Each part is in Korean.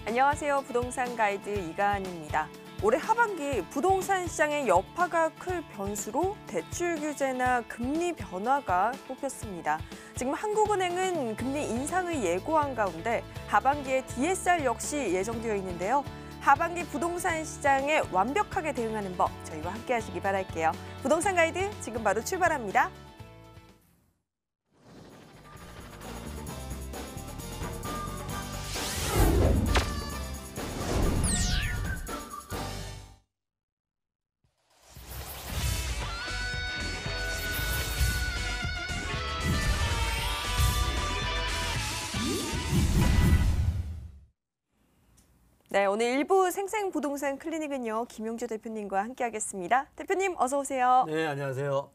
안녕하세요. 부동산 가이드 이가은입니다. 올해 하반기 부동산 시장의 여파가 클 변수로 대출 규제나 금리 변화가 뽑혔습니다. 지금 한국은행은 금리 인상을 예고한 가운데 하반기에 DSR 역시 예정되어 있는데요. 하반기 부동산 시장에 완벽하게 대응하는 법 저희와 함께 하시기 바랄게요. 부동산 가이드 지금 바로 출발합니다. 네, 오늘 일부 생생부동산 클리닉은요, 김용주 대표님과 함께하겠습니다. 대표님 어서 오세요. 네, 안녕하세요.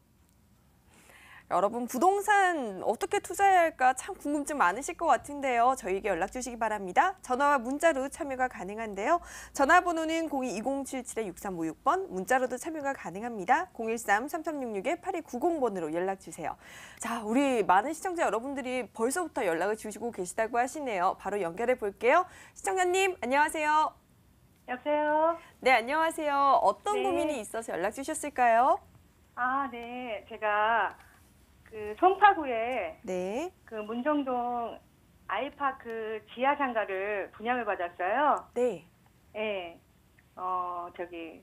여러분 부동산 어떻게 투자해야 할까 참 궁금증 많으실 것 같은데요. 저희에게 연락 주시기 바랍니다. 전화와 문자로 참여가 가능한데요. 전화번호는 02-2077-6356번, 문자로도 참여가 가능합니다. 013-3366-8290번으로 연락 주세요. 자, 우리 많은 시청자 여러분들이 벌써부터 연락을 주시고 계시다고 하시네요. 바로 연결해 볼게요. 시청자님 안녕하세요. 여보세요? 네, 안녕하세요. 어떤 네. 고민이 있어서 연락 주셨을까요? 네. 제가 그 송파구에 네. 그 문정동 아이파크 지하 상가를 분양을 받았어요. 네. 예. 저기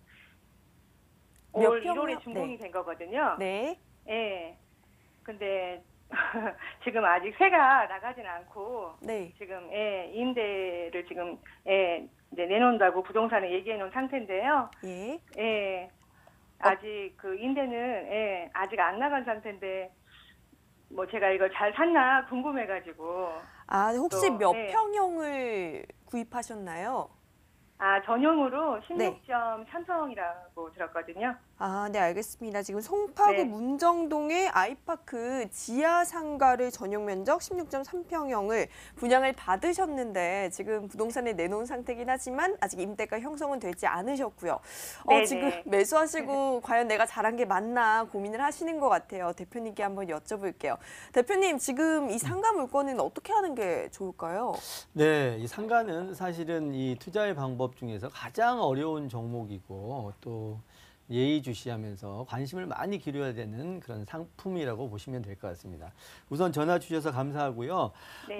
몇 올 평이요? 1월에 준공이 네. 된 거거든요. 네. 예. 근데 지금 아직 새가 나가진 않고 네. 지금 임대를 지금 이제 내놓는다고 부동산에 얘기해 놓은 상태인데요. 예. 예. 아직 그 임대는 아직 안 나간 상태인데 뭐 제가 이걸 잘 샀나 궁금해가지고. 아, 혹시 또, 몇 네. 평형을 구입하셨나요? 전용으로 네. 16.3평이라고 들었거든요. 아, 네, 알겠습니다. 지금 송파구 네. 문정동의 아이파크 지하 상가를 전용 면적 16.3평형을 분양을 받으셨는데 지금 부동산에 내놓은 상태긴 하지만 아직 임대가 형성은 되지 않으셨고요. 네네. 지금 매수하시고 과연 내가 잘한 게 맞나 고민을 하시는 것 같아요. 대표님께 한번 여쭤볼게요. 대표님, 지금 이 상가 물건은 어떻게 하는 게 좋을까요? 네, 이 상가는 사실은 이 투자의 방법 중에서 가장 어려운 종목이고 또 예의주시하면서 관심을 많이 기울여야 되는 그런 상품이라고 보시면 될 것 같습니다. 우선 전화 주셔서 감사하고요. 네.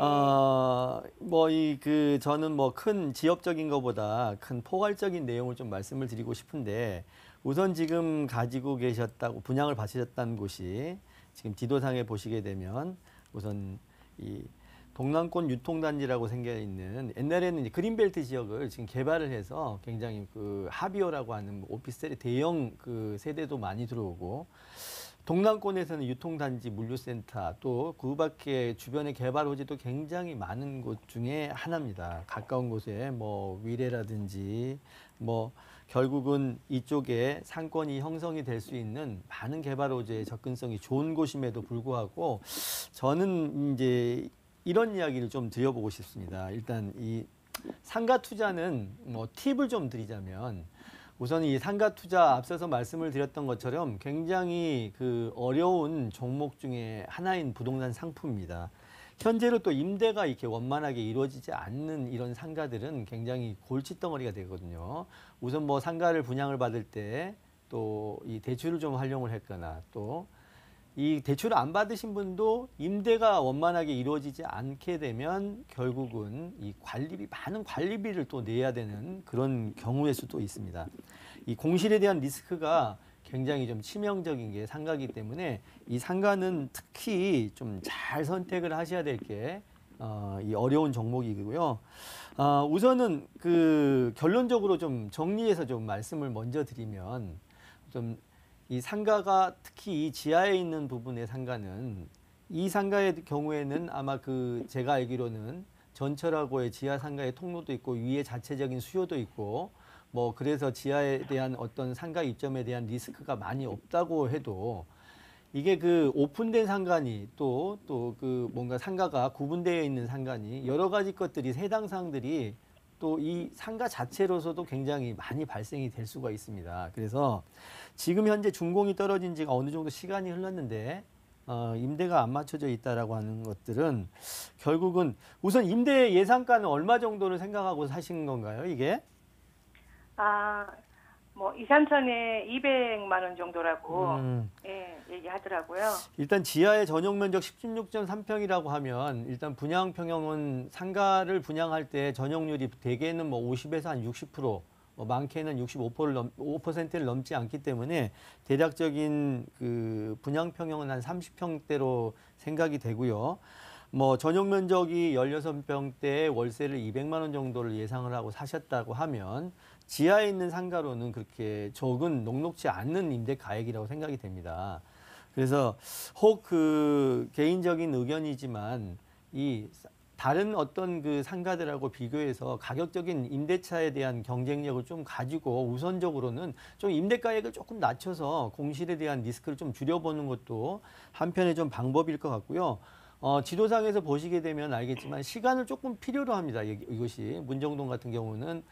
저는 뭐 큰 지엽적인 것보다 큰 포괄적인 내용을 좀 말씀을 드리고 싶은데 우선 지금 가지고 계셨다고 분양을 받으셨다는 곳이 지금 지도상에 보시게 되면 우선 이 동남권 유통단지라고 생겨 있는 옛날에는 이제 그린벨트 지역을 지금 개발을 해서 굉장히 그 하비오라고 하는 오피스텔의 대형 그 세대도 많이 들어오고 동남권에서는 유통단지, 물류센터 또 그 밖에 주변의 개발 호재도 굉장히 많은 곳 중에 하나입니다. 가까운 곳에 뭐 위례라든지 뭐 결국은 이쪽에 상권이 형성이 될 수 있는 많은 개발 호재의 접근성이 좋은 곳임에도 불구하고 저는 이제 이런 이야기를 좀 드려보고 싶습니다. 일단 이 상가 투자는 뭐 팁을 좀 드리자면 우선 이 상가 투자 앞서서 말씀을 드렸던 것처럼 굉장히 그 어려운 종목 중에 하나인 부동산 상품입니다. 현재로 또 임대가 이렇게 원만하게 이루어지지 않는 이런 상가들은 굉장히 골칫덩어리가 되거든요. 우선 뭐 상가를 분양을 받을 때 또 이 대출을 좀 활용을 했거나 또 이 대출을 안 받으신 분도 임대가 원만하게 이루어지지 않게 되면 결국은 이 관리비, 많은 관리비를 또 내야 되는 그런 경우일 수도 있습니다. 이 공실에 대한 리스크가 굉장히 좀 치명적인 게 상가이기 때문에 이 상가는 특히 좀 잘 선택을 하셔야 될 게 이 어려운 종목이고요. 우선은 그 결론적으로 좀 정리해서 좀 말씀을 먼저 드리면 좀 이 상가가 특히 이 지하에 있는 부분의 상가는 이 상가의 경우에는 아마 그 제가 알기로는 전철하고의 지하 상가의 통로도 있고 위에 자체적인 수요도 있고 뭐 그래서 지하에 대한 어떤 상가 입점에 대한 리스크가 많이 없다고 해도 이게 그 오픈된 상가니 또 그 뭔가 상가가 구분되어 있는 상가니 여러 가지 것들이 해당 사항들이 또 이 상가 자체로서도 굉장히 많이 발생이 될 수가 있습니다. 그래서 지금 현재 준공이 떨어진 지가 어느 정도 시간이 흘렀는데 임대가 안 맞춰져 있다라고 하는 것들은 결국은 우선 임대 예상가는 얼마 정도를 생각하고 사신 건가요, 이게? 뭐 2, 3천에 200만 원 정도라고 음. 예, 얘기하더라고요. 일단 지하의 전용 면적 16.3평이라고 하면 일단 분양 평형은 상가를 분양할 때 전용률이 대개는 뭐 50에서 한 60%, 뭐 많게는 65%를 넘지 않기 때문에 대략적인 그 분양 평형은 한 30평대로 생각이 되고요. 뭐 전용 면적이 16평대에 월세를 200만 원 정도를 예상을 하고 사셨다고 하면 지하에 있는 상가로는 그렇게 적은 녹록지 않는 임대 가액이라고 생각이 됩니다. 그래서 혹 그 개인적인 의견이지만 이 다른 어떤 그 상가들하고 비교해서 가격적인 임대차에 대한 경쟁력을 좀 가지고 우선적으로는 좀 임대가액을 조금 낮춰서 공실에 대한 리스크를 좀 줄여보는 것도 한편의 좀 방법일 것 같고요. 지도상에서 보시게 되면 알겠지만 시간을 조금 필요로 합니다. 이것이 문정동 같은 경우는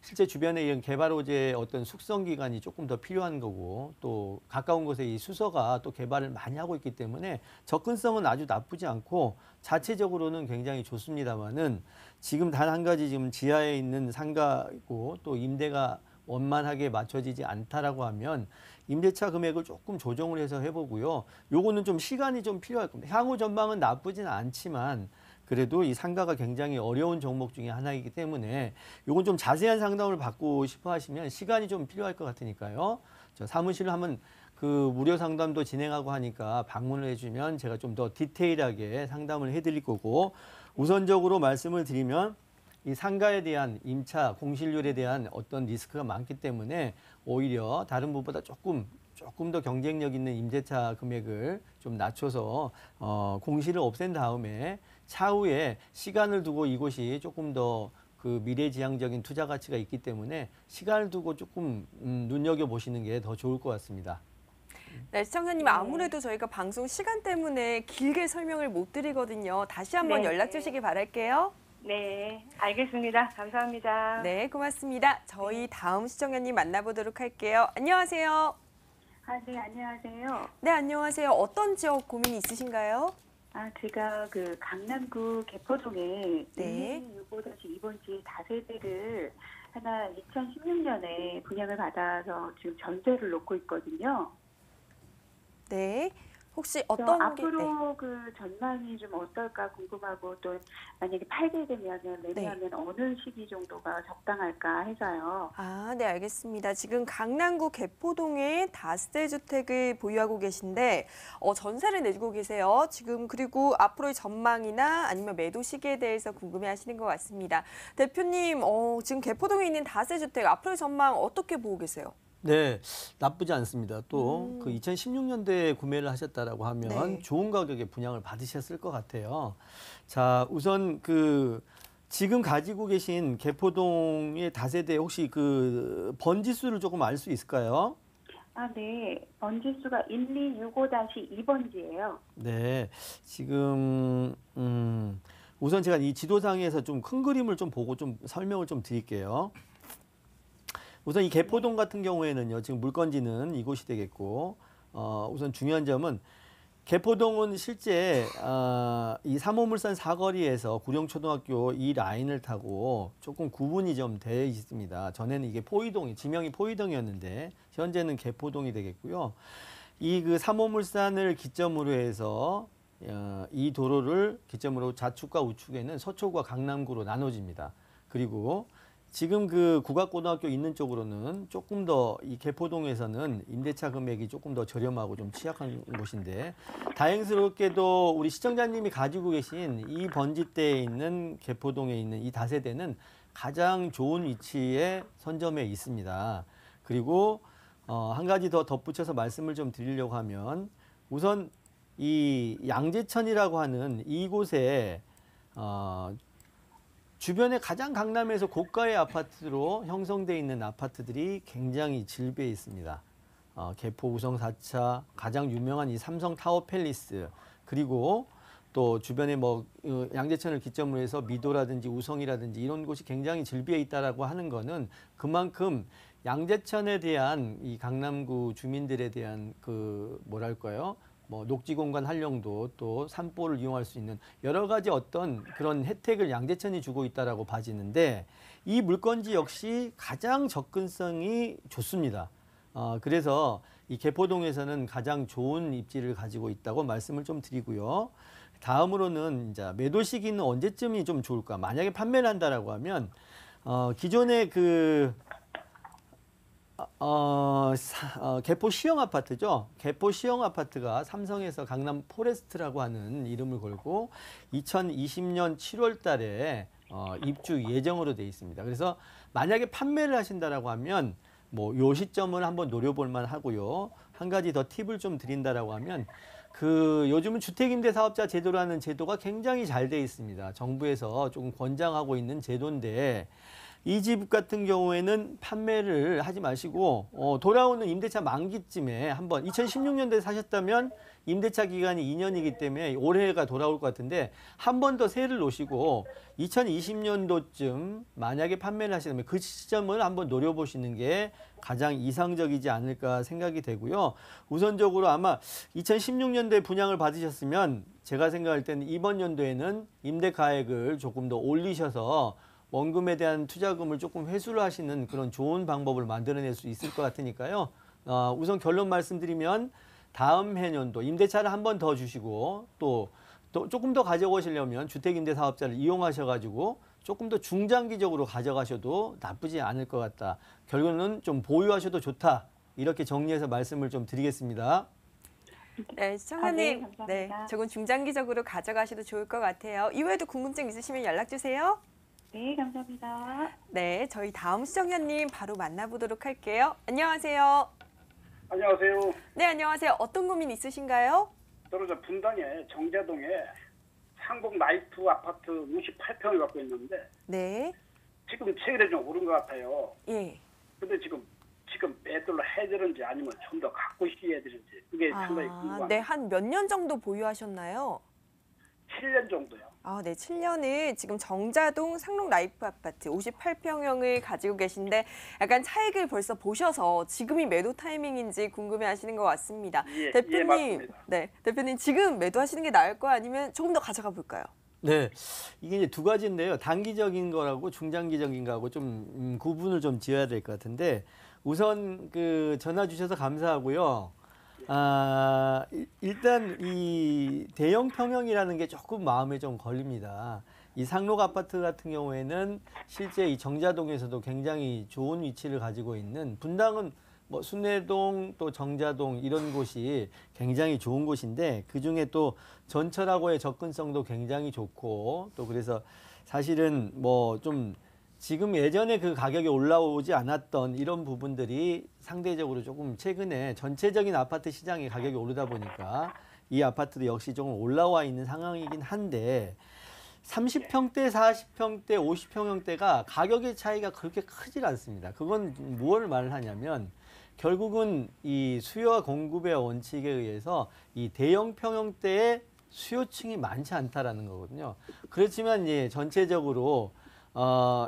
실제 주변에 이런 개발호재의 어떤 숙성 기간이 조금 더 필요한 거고 또 가까운 곳에 이 수서가 또 개발을 많이 하고 있기 때문에 접근성은 아주 나쁘지 않고 자체적으로는 굉장히 좋습니다만은 지금 단 한 가지 지금 지하에 있는 상가이고 또 임대가 원만하게 맞춰지지 않다라고 하면 임대차 금액을 조금 조정을 해서 해보고요. 요거는 좀 시간이 좀 필요할 겁니다. 향후 전망은 나쁘진 않지만 그래도 이 상가가 굉장히 어려운 종목 중에 하나이기 때문에 요건 좀 자세한 상담을 받고 싶어 하시면 시간이 좀 필요할 것 같으니까요. 저 사무실을 한번 그 무료 상담도 진행하고 하니까 방문을 해주면 제가 좀 더 디테일하게 상담을 해드릴 거고 우선적으로 말씀을 드리면 이 상가에 대한 임차 공실률에 대한 어떤 리스크가 많기 때문에 오히려 다른 분보다 조금 더 경쟁력 있는 임대차 금액을 좀 낮춰서 공실을 없앤 다음에 차후에 시간을 두고 이곳이 조금 더 그 미래지향적인 투자 가치가 있기 때문에 시간을 두고 조금 눈여겨 보시는 게 더 좋을 것 같습니다. 네, 시청자님 아무래도 저희가 방송 시간 때문에 길게 설명을 못 드리거든요. 다시 한번 네. 연락 주시기 바랄게요. 네, 알겠습니다. 감사합니다. 네, 고맙습니다. 저희 다음 시청자님 만나보도록 할게요. 안녕하세요. 네, 안녕하세요. 네, 안녕하세요. 어떤 지역 고민이 있으신가요? 제가 그 강남구 개포동에 네. 1265-2번지 다세대를 하나 2016년에 분양을 받아서 지금 전세를 놓고 있거든요. 네. 혹시 그래서 어떤 게 앞으로 그 전망이 좀 어떨까 궁금하고 또 만약에 팔게 되면은 매매하면 어느 시기 정도가 적당할까 해서요. 네, 알겠습니다. 지금 강남구 개포동에 다세대 주택을 보유하고 계신데 전세를 내주고 계세요. 지금 그리고 앞으로의 전망이나 아니면 매도 시기에 대해서 궁금해하시는 것 같습니다. 대표님, 지금 개포동에 있는 다세대 주택 앞으로의 전망 어떻게 보고 계세요? 네, 나쁘지 않습니다. 또 그 2016년도에 구매를 하셨다라고 하면 네. 좋은 가격에 분양을 받으셨을 것 같아요. 자, 우선 그 지금 가지고 계신 개포동의 다세대 혹시 그 번지수를 조금 알 수 있을까요? 네. 번지수가 1265-2번지예요. 네, 지금 우선 제가 이 지도상에서 좀 큰 그림을 좀 보고 좀 설명을 좀 드릴게요. 우선 이 개포동 같은 경우에는요, 지금 물건지는 이곳이 되겠고, 우선 중요한 점은 개포동은 실제 이 3호물산 사거리에서 구룡초등학교 이 라인을 타고 조금 구분이 좀 돼 있습니다. 전에는 이게 지명이 포이동이었는데 현재는 개포동이 되겠고요. 이 그 3호물산을 기점으로 해서 이 도로를 기점으로 좌측과 우측에는 서초구와 강남구로 나눠집니다. 그리고 지금 그 국악고등학교 있는 쪽으로는 조금 더 이 개포동에서는 임대차 금액이 조금 더 저렴하고 좀 취약한 곳인데 다행스럽게도 우리 시청자님이 가지고 계신 이 번지대에 있는 개포동에 있는 이 다세대는 가장 좋은 위치에 선점해 있습니다. 그리고 한 가지 더 덧붙여서 말씀을 좀 드리려고 하면 우선 이 양재천이라고 하는 이곳에 주변에 가장 강남에서 고가의 아파트로 형성되어 있는 아파트들이 굉장히 질비해 있습니다. 개포 우성 4차, 가장 유명한 이 삼성 타워 팰리스, 그리고 또 주변에 뭐 양재천을 기점으로 해서 미도라든지 우성이라든지 이런 곳이 굉장히 질비해 있다라고 하는 거는 그만큼 양재천에 대한 이 강남구 주민들에 대한 그 뭐랄까요? 뭐 녹지 공간 활용도 또 산보를 이용할 수 있는 여러 가지 어떤 그런 혜택을 양재천이 주고 있다라고 봐지는데 이 물건지 역시 가장 접근성이 좋습니다. 그래서 이 개포동에서는 가장 좋은 입지를 가지고 있다고 말씀을 좀 드리고요. 다음으로는 이제 매도 시기는 언제쯤이 좀 좋을까? 만약에 판매를 한다라고 하면 기존의 그 개포 시형 아파트죠. 개포 시형 아파트가 삼성에서 강남 포레스트라고 하는 이름을 걸고 2020년 7월 달에 입주 예정으로 돼 있습니다. 그래서 만약에 판매를 하신다라고 하면 뭐 요 시점을 한번 노려볼 만 하고요. 한 가지 더 팁을 좀 드린다라고 하면 그 요즘은 주택임대사업자 제도라는 제도가 굉장히 잘 돼 있습니다. 정부에서 조금 권장하고 있는 제도인데 이 집 같은 경우에는 판매를 하지 마시고 돌아오는 임대차 만기쯤에 한번 2016년도에 사셨다면 임대차 기간이 2년이기 때문에 올해가 돌아올 것 같은데 한 번 더 세를 놓으시고 2020년도쯤 만약에 판매를 하시려면 그 시점을 한번 노려보시는 게 가장 이상적이지 않을까 생각이 되고요. 우선적으로 아마 2016년도에 분양을 받으셨으면 제가 생각할 때는 이번 연도에는 임대 가액을 조금 더 올리셔서 원금에 대한 투자금을 조금 회수를 하시는 그런 좋은 방법을 만들어낼 수 있을 것 같으니까요. 우선 결론 말씀드리면 다음 해년도 임대차를 한 번 더 주시고 또 조금 더 가져오시려면 주택임대사업자를 이용하셔가지고 조금 더 중장기적으로 가져가셔도 나쁘지 않을 것 같다. 결론은 좀 보유하셔도 좋다. 이렇게 정리해서 말씀을 좀 드리겠습니다. 네, 시청자님, 감사합니다. 네, 조금 중장기적으로 가져가셔도 좋을 것 같아요. 이외에도 궁금증 있으시면 연락 주세요. 네, 감사합니다. 네, 저희 다음 시청자님 바로 만나보도록 할게요. 안녕하세요. 안녕하세요. 네, 안녕하세요. 어떤 고민 있으신가요? 떨어져 분당에 정자동에 상봉 라이프 아파트 58평을 갖고 있는데 네, 지금 세율이 좀 오른 것 같아요. 예. 근데 지금 매도를 해야 되는지 아니면 좀 더 갖고 있어야 되는지 그게 상당히 궁금합니다. 네, 한 몇 년 정도 보유하셨나요? 7년 정도요. 네, 7년을 지금 정자동 상록 라이프 아파트 58평형을 가지고 계신데 약간 차익을 벌써 보셔서 지금이 매도 타이밍인지 궁금해하시는 것 같습니다. 예, 대표님, 맞습니다. 네, 대표님 지금 매도하시는 게 나을 거 아니면 조금 더 가져가 볼까요? 네, 이게 이제 두 가지인데요. 단기적인 거라고 중장기적인 거하고 좀 구분을 좀 지어야 될 것 같은데 우선 그 전화 주셔서 감사하고요. 일단 이 대형 평형이라는 게 조금 마음에 좀 걸립니다. 이 상록 아파트 같은 경우에는 실제 이 정자동에서도 굉장히 좋은 위치를 가지고 있는 분당은 뭐 순례동 또 정자동 이런 곳이 굉장히 좋은 곳인데 그중에 또 전철하고의 접근성도 굉장히 좋고 또 그래서 사실은 뭐 좀 지금 예전에 그 가격이 올라오지 않았던 이런 부분들이 상대적으로 조금 최근에 전체적인 아파트 시장의 가격이 오르다 보니까 이 아파트도 역시 조금 올라와 있는 상황이긴 한데 30평대, 40평대, 50평형대가 가격의 차이가 그렇게 크질 않습니다. 그건 무엇을 말을 하냐면 결국은 이 수요와 공급의 원칙에 의해서 이 대형 평형대의 수요층이 많지 않다라는 거거든요. 그렇지만 이제 전체적으로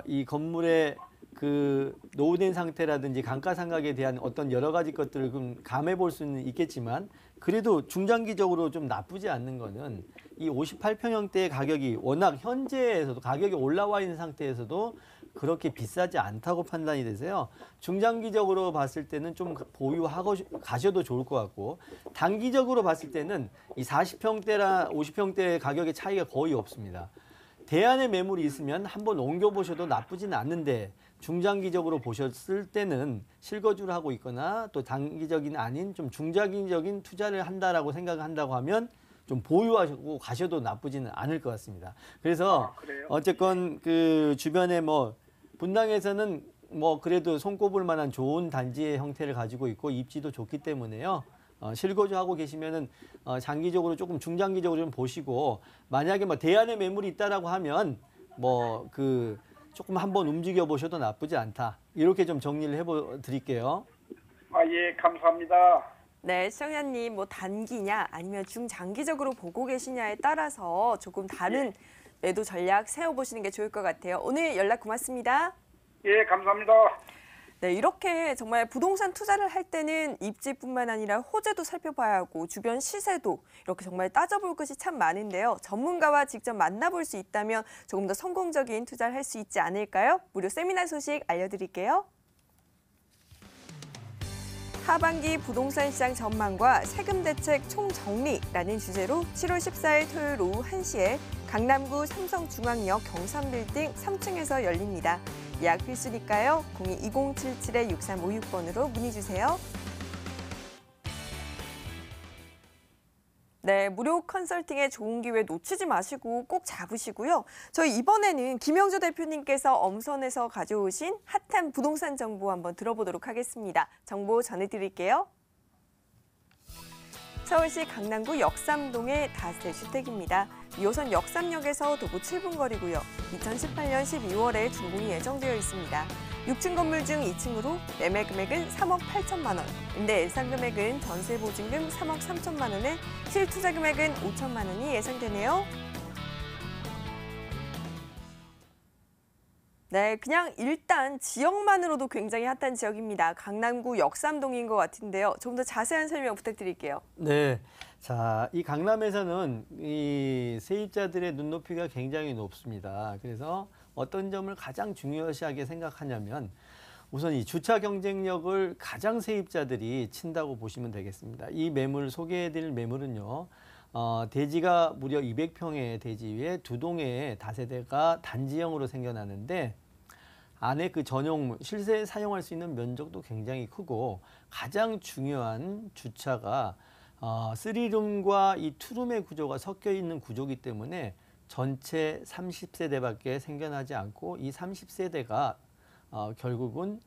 이 건물의 그 노후된 상태라든지 감가상각에 대한 어떤 여러 가지 것들을 좀 감해 볼 수는 있겠지만 그래도 중장기적으로 좀 나쁘지 않는 거는 이 58평형대의 가격이 워낙 현재에서도 가격이 올라와 있는 상태에서도 그렇게 비싸지 않다고 판단이 돼서요. 중장기적으로 봤을 때는 좀 보유하고 가셔도 좋을 것 같고 단기적으로 봤을 때는 이 40평대랑 50평대 가격의 차이가 거의 없습니다. 대안의 매물이 있으면 한번 옮겨보셔도 나쁘지는 않는데 중장기적으로 보셨을 때는 실거주를 하고 있거나 또 단기적인 아닌 좀 중장기적인 투자를 한다라고 생각한다고 하면 좀 보유하시고 가셔도 나쁘지는 않을 것 같습니다. 그래서 그래요? 어쨌건 그 주변에 뭐 분당에서는 뭐 그래도 손꼽을 만한 좋은 단지의 형태를 가지고 있고 입지도 좋기 때문에요. 실거주하고 계시면은 장기적으로 조금 중장기적으로 좀 보시고 만약에 뭐 대안의 매물이 있다라고 하면 뭐 그 조금 한번 움직여 보셔도 나쁘지 않다. 이렇게 좀 정리를 해 드릴게요. 예, 감사합니다. 네, 시청자님 뭐 단기냐 아니면 중장기적으로 보고 계시냐에 따라서 조금 다른 매도 전략 세워보시는 게 좋을 것 같아요. 오늘 연락 고맙습니다. 예, 감사합니다. 네, 이렇게 정말 부동산 투자를 할 때는 입지뿐만 아니라 호재도 살펴봐야 하고 주변 시세도 이렇게 정말 따져볼 것이 참 많은데요. 전문가와 직접 만나볼 수 있다면 조금 더 성공적인 투자를 할 수 있지 않을까요? 무료 세미나 소식 알려드릴게요. 하반기 부동산 시장 전망과 세금 대책 총정리라는 주제로 7월 14일 토요일 오후 1시에 강남구 삼성중앙역 경산빌딩 3층에서 열립니다. 예약 필수니까요. 02-2077-6356번으로 문의 주세요. 네, 무료 컨설팅의 좋은 기회 놓치지 마시고 꼭 잡으시고요. 저희 이번에는 김영조 대표님께서 엄선해서 가져오신 핫한 부동산 정보 한번 들어보도록 하겠습니다. 정보 전해드릴게요. 서울시 강남구 역삼동의 다세 주택입니다. 2호선 역삼역에서 도보 7분 거리고요. 2018년 12월에 준공이 예정되어 있습니다. 6층 건물 중 2층으로 매매 금액은 3억 8천만 원, 임대 예상 금액은 전세 보증금 3억 3천만 원에 실투자 금액은 5천만 원이 예상되네요. 네, 그냥 일단 지역만으로도 굉장히 핫한 지역입니다. 강남구 역삼동인 것 같은데요. 좀 더 자세한 설명 부탁드릴게요. 네. 자, 이 강남에서는 이 세입자들의 눈높이가 굉장히 높습니다. 그래서 어떤 점을 가장 중요시하게 생각하냐면 우선 이 주차 경쟁력을 가장 세입자들이 친다고 보시면 되겠습니다. 이 매물 소개해드릴 매물은요. 대지가 무려 200평의 대지 위에 두 동의 다세대가 단지형으로 생겨나는데 안에 그 전용 실내에 사용할 수 있는 면적도 굉장히 크고 가장 중요한 주차가 3룸과 이 투룸의 구조가 섞여 있는 구조이기 때문에 전체 30세대밖에 생겨나지 않고 이 30세대가 결국은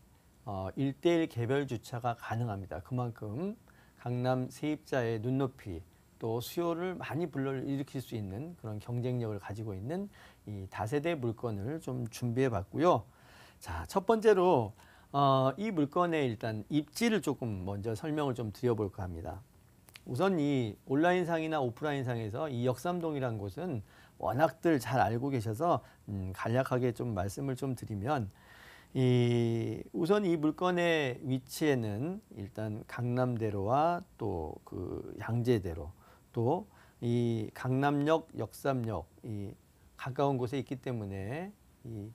1대1 개별 주차가 가능합니다. 그만큼 강남 세입자의 눈높이 또 수요를 많이 불러일으킬 수 있는 그런 경쟁력을 가지고 있는 이 다세대 물건을 좀 준비해 봤고요. 자, 첫 번째로 이 물건의 일단 입지를 조금 먼저 설명을 좀 드려볼까 합니다. 우선 이 온라인상이나 오프라인상에서 이 역삼동이라는 곳은 워낙들 잘 알고 계셔서 간략하게 좀 말씀을 좀 드리면 우선 이 물건의 위치에는 일단 강남대로와 또 그 양재대로 또 이 강남역, 역삼역 이 가까운 곳에 있기 때문에 이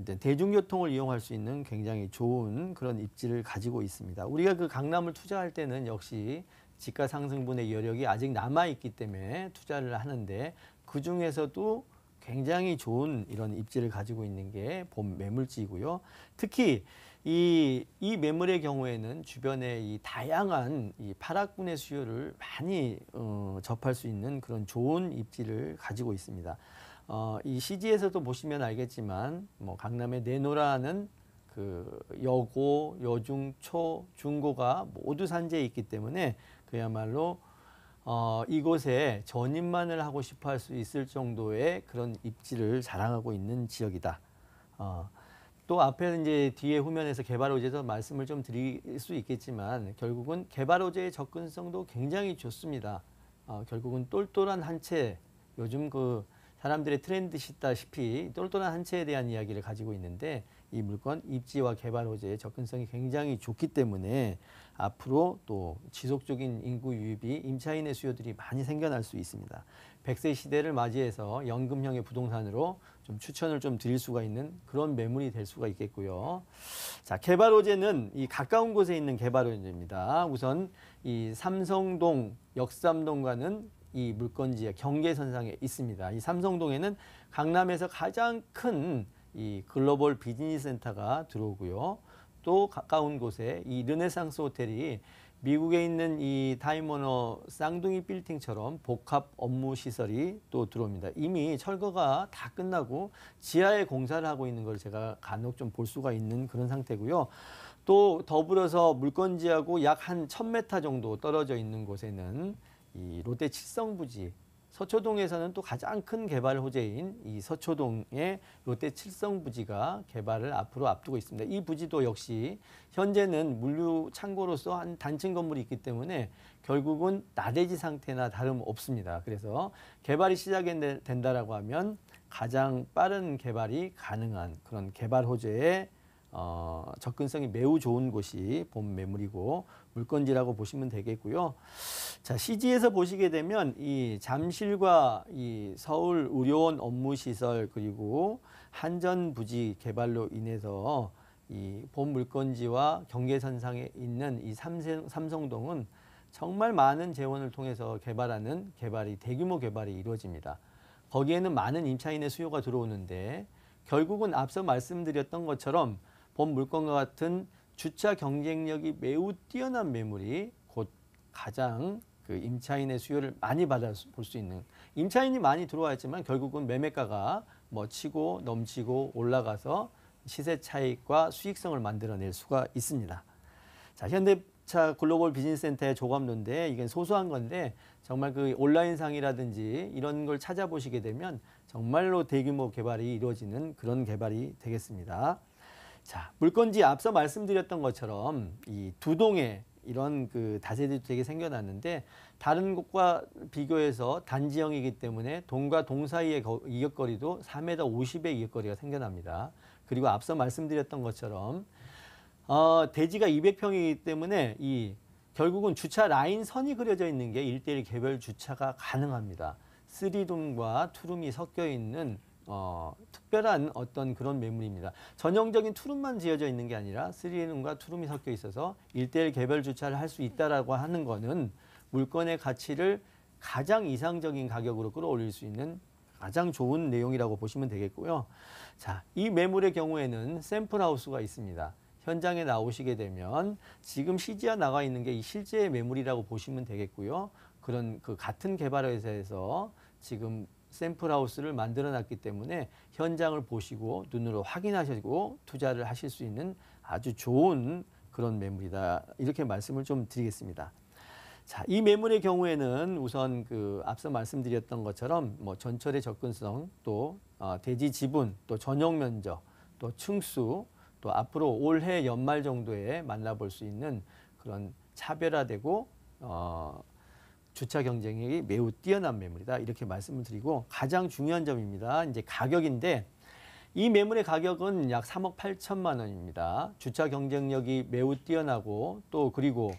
대중교통을 이용할 수 있는 굉장히 좋은 그런 입지를 가지고 있습니다. 우리가 그 강남을 투자할 때는 역시 지가 상승분의 여력이 아직 남아 있기 때문에 투자를 하는데 그 중에서도 굉장히 좋은 이런 입지를 가지고 있는 게 본 매물지이고요. 특히 이 매물의 경우에는 주변에 이 다양한 이 파락군의 수요를 많이 접할 수 있는 그런 좋은 입지를 가지고 있습니다. 이 CG에서도 보시면 알겠지만 뭐 강남에 내노라는 그 여고, 여중, 초, 중고가 모두 산재해 있기 때문에 그야말로 이곳에 전입만을 하고 싶어 할 수 있을 정도의 그런 입지를 자랑하고 있는 지역이다. 또 앞에 이제 뒤에 후면에서 개발호재에서 말씀을 좀 드릴 수 있겠지만 결국은 개발호재의 접근성도 굉장히 좋습니다. 결국은 똘똘한 한 채, 요즘 그 사람들의 트렌드시다시피 똘똘한 한 채에 대한 이야기를 가지고 있는데 이 물건 입지와 개발 호재의 접근성이 굉장히 좋기 때문에 앞으로 또 지속적인 인구 유입이 임차인의 수요들이 많이 생겨날 수 있습니다. 100세 시대를 맞이해서 연금형의 부동산으로 좀 추천을 좀 드릴 수가 있는 그런 매물이 될 수가 있겠고요. 자, 개발 호재는 이 가까운 곳에 있는 개발 호재입니다. 우선 이 삼성동, 역삼동과는 이 물건지의 경계선상에 있습니다. 이 삼성동에는 강남에서 가장 큰 이 글로벌 비즈니스 센터가 들어오고요. 또 가까운 곳에 이 르네상스 호텔이 미국에 있는 이 타임워너 쌍둥이 빌딩처럼 복합 업무 시설이 또 들어옵니다. 이미 철거가 다 끝나고 지하에 공사를 하고 있는 걸 제가 간혹 좀 볼 수가 있는 그런 상태고요. 또 더불어서 물건지하고 약 한 1000m 정도 떨어져 있는 곳에는 이 롯데 칠성부지, 서초동에서는 또 가장 큰 개발 호재인 이 서초동의 롯데 칠성부지가 개발을 앞으로 앞두고 있습니다. 이 부지도 역시 현재는 물류 창고로서 한 단층 건물이 있기 때문에 결국은 나대지 상태나 다름없습니다. 그래서 개발이 시작된다라고 하면 가장 빠른 개발이 가능한 그런 개발 호재의 접근성이 매우 좋은 곳이 본 매물이고 물건지라고 보시면 되겠고요. 자, CG에서 보시게 되면 이 잠실과 이 서울 의료원 업무시설 그리고 한전 부지 개발로 인해서 이 본 물건지와 경계선상에 있는 이 삼성동은 정말 많은 재원을 통해서 개발하는 대규모 개발이 이루어집니다. 거기에는 많은 임차인의 수요가 들어오는데 결국은 앞서 말씀드렸던 것처럼 본 물건과 같은 주차 경쟁력이 매우 뛰어난 매물이 곧 가장 그 임차인의 수요를 많이 받아 볼 수 있는, 임차인이 많이 들어와 있지만 결국은 매매가가 치고 넘치고 올라가서 시세 차익과 수익성을 만들어낼 수가 있습니다. 자, 현대차 글로벌 비즈니스센터의 조감도인데 이건 소소한 건데 정말 그 온라인상이라든지 이런 걸 찾아보시게 되면 정말로 대규모 개발이 이루어지는 그런 개발이 되겠습니다. 자, 물건지 앞서 말씀드렸던 것처럼 이 두 동에 이런 그 다세대 주택이 생겨났는데 다른 곳과 비교해서 단지형이기 때문에 동과 동 사이의 이격거리도 4m 50의 이격거리가 생겨납니다. 그리고 앞서 말씀드렸던 것처럼 대지가 200평이기 때문에 결국은 주차 라인 선이 그려져 있는 게 1:1 개별 주차가 가능합니다. 3룸과 투룸이 섞여 있는 특별한 어떤 그런 매물입니다. 전형적인 투룸만 지어져 있는 게 아니라 3룸과 투룸이 섞여 있어서 1:1 개별 주차를 할 수 있다라고 하는 거는 물건의 가치를 가장 이상적인 가격으로 끌어올릴 수 있는 가장 좋은 내용이라고 보시면 되겠고요. 자, 이 매물의 경우에는 샘플 하우스가 있습니다. 현장에 나오시게 되면 지금 CG가 나가 있는 게 이 실제 매물이라고 보시면 되겠고요. 그런 그 같은 개발회사에서 지금 샘플 하우스를 만들어 놨기 때문에 현장을 보시고 눈으로 확인하시고 투자를 하실 수 있는 아주 좋은 그런 매물이다. 이렇게 말씀을 좀 드리겠습니다. 자, 이 매물의 경우에는 우선 그 앞서 말씀드렸던 것처럼 전철의 접근성, 또 대지 지분, 또 전용 면적, 또 층수, 또 앞으로 올해 연말 정도에 만나볼 수 있는 그런 차별화되고 주차 경쟁력이 매우 뛰어난 매물이다. 이렇게 말씀을 드리고 가장 중요한 점입니다. 이제 가격인데 이 매물의 가격은 약 3억 8천만 원입니다. 주차 경쟁력이 매우 뛰어나고 그리고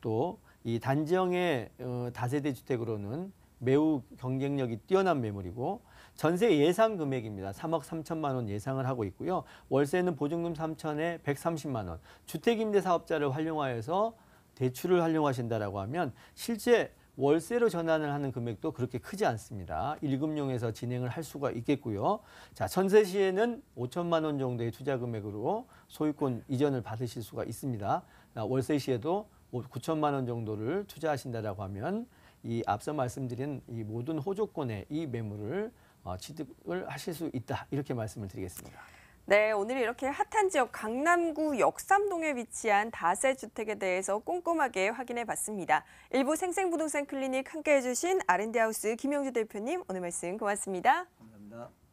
또 이 단지형의 다세대 주택으로는 매우 경쟁력이 뛰어난 매물이고 전세 예상 금액입니다. 3억 3천만 원 예상을 하고 있고요. 월세는 보증금 3천에 130만 원. 주택임대사업자를 활용하여서 대출을 활용하신다라고 하면 실제 월세로 전환을 하는 금액도 그렇게 크지 않습니다. 1금융에서 진행을 할 수가 있겠고요. 자, 전세 시에는 5천만 원 정도의 투자 금액으로 소유권 이전을 받으실 수가 있습니다. 월세 시에도 9천만 원 정도를 투자하신다라고 하면 이 앞서 말씀드린 이 모든 호조권의 이 매물을 취득을 하실 수 있다. 이렇게 말씀을 드리겠습니다. 네, 오늘 이렇게 핫한 지역 강남구 역삼동에 위치한 다세주택에 대해서 꼼꼼하게 확인해 봤습니다. 일부 생생부동산 클리닉 함께해 주신 R&D하우스 김영주 대표님 오늘 말씀 고맙습니다. 감사합니다.